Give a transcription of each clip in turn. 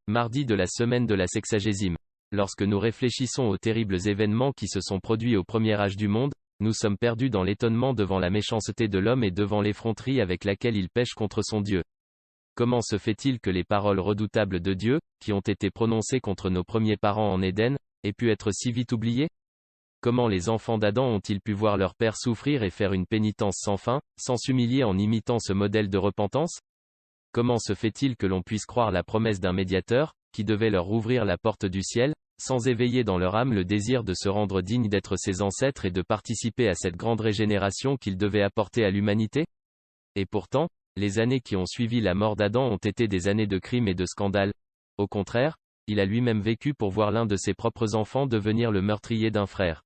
Mardi de la semaine de la sexagésime. Lorsque nous réfléchissons aux terribles événements qui se sont produits au premier âge du monde, nous sommes perdus dans l'étonnement devant la méchanceté de l'homme et devant l'effronterie avec laquelle il pêche contre son Dieu. Comment se fait-il que les paroles redoutables de Dieu, qui ont été prononcées contre nos premiers parents en Éden, aient pu être si vite oubliées? Comment les enfants d'Adam ont-ils pu voir leur père souffrir et faire une pénitence sans fin, sans s'humilier en imitant ce modèle de repentance? Comment se fait-il que l'on puisse croire la promesse d'un médiateur, qui devait leur ouvrir la porte du ciel, sans éveiller dans leur âme le désir de se rendre dignes d'être ses ancêtres et de participer à cette grande régénération qu'il devait apporter à l'humanité? Et pourtant, les années qui ont suivi la mort d'Adam ont été des années de crimes et de scandales. Au contraire, il a lui-même vécu pour voir l'un de ses propres enfants devenir le meurtrier d'un frère.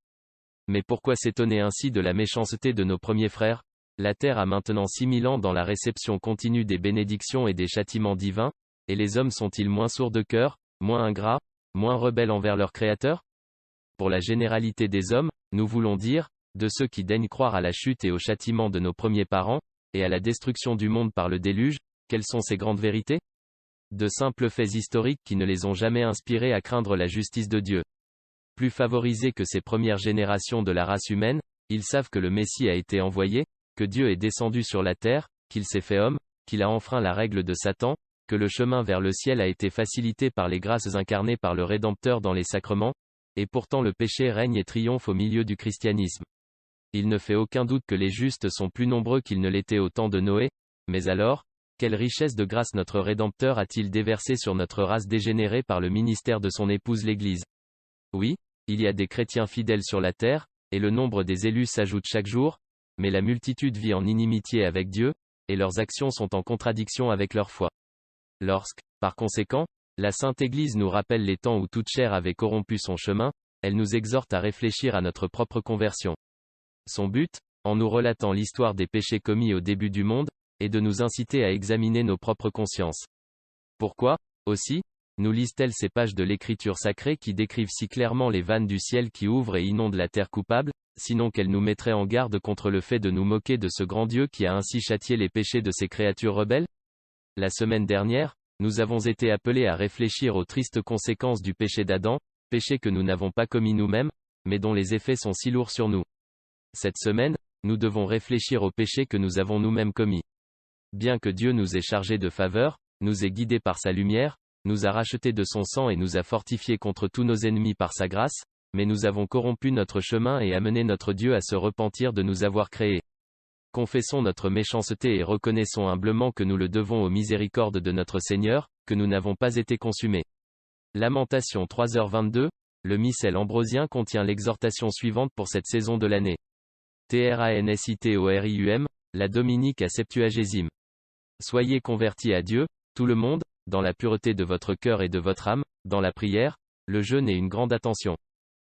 Mais pourquoi s'étonner ainsi de la méchanceté de nos premiers frères? La terre a maintenant 6000 ans dans la réception continue des bénédictions et des châtiments divins, et les hommes sont-ils moins sourds de cœur, moins ingrats, moins rebelles envers leur Créateur? Pour la généralité des hommes, nous voulons dire, de ceux qui daignent croire à la chute et au châtiment de nos premiers parents, et à la destruction du monde par le déluge, quelles sont ces grandes vérités? De simples faits historiques qui ne les ont jamais inspirés à craindre la justice de Dieu. Plus favorisés que ces premières générations de la race humaine, ils savent que le Messie a été envoyé, que Dieu est descendu sur la terre, qu'il s'est fait homme, qu'il a enfreint la règle de Satan, que le chemin vers le ciel a été facilité par les grâces incarnées par le Rédempteur dans les sacrements, et pourtant le péché règne et triomphe au milieu du christianisme. Il ne fait aucun doute que les justes sont plus nombreux qu'ils ne l'étaient au temps de Noé, mais alors, quelle richesse de grâce notre Rédempteur a-t-il déversé sur notre race dégénérée par le ministère de son épouse l'Église? Oui, il y a des chrétiens fidèles sur la terre, et le nombre des élus s'ajoute chaque jour, mais la multitude vit en inimitié avec Dieu, et leurs actions sont en contradiction avec leur foi. Lorsque, par conséquent, la Sainte Église nous rappelle les temps où toute chair avait corrompu son chemin, elle nous exhorte à réfléchir à notre propre conversion. Son but, en nous relatant l'histoire des péchés commis au début du monde, est de nous inciter à examiner nos propres consciences. Pourquoi, aussi, nous lisent-elles ces pages de l'Écriture sacrée qui décrivent si clairement les vannes du ciel qui ouvrent et inondent la terre coupable, sinon qu'elles nous mettraient en garde contre le fait de nous moquer de ce grand Dieu qui a ainsi châtié les péchés de ses créatures rebelles? La semaine dernière, nous avons été appelés à réfléchir aux tristes conséquences du péché d'Adam, péché que nous n'avons pas commis nous-mêmes, mais dont les effets sont si lourds sur nous. Cette semaine, nous devons réfléchir au péché que nous avons nous-mêmes commis. Bien que Dieu nous ait chargés de faveur, nous ait guidés par sa lumière, nous a rachetés de son sang et nous a fortifiés contre tous nos ennemis par sa grâce, mais nous avons corrompu notre chemin et amené notre Dieu à se repentir de nous avoir créés. Confessons notre méchanceté et reconnaissons humblement que nous le devons aux miséricordes de notre Seigneur, que nous n'avons pas été consumés. Lamentation 3h22, le missel ambrosien contient l'exhortation suivante pour cette saison de l'année. Transitorium, la Dominique à Septuagésime. Soyez convertis à Dieu, tout le monde, dans la pureté de votre cœur et de votre âme, dans la prière, le jeûne et une grande attention.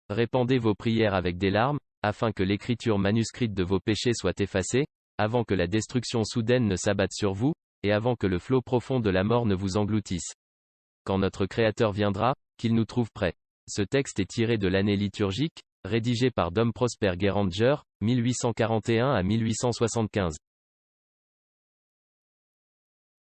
Répandez vos prières avec des larmes, afin que l'écriture manuscrite de vos péchés soit effacée, avant que la destruction soudaine ne s'abatte sur vous, et avant que le flot profond de la mort ne vous engloutisse. Quand notre Créateur viendra, qu'il nous trouve prêts. Ce texte est tiré de l'année liturgique, rédigé par Dom Prosper Guéranger, 1841 à 1875.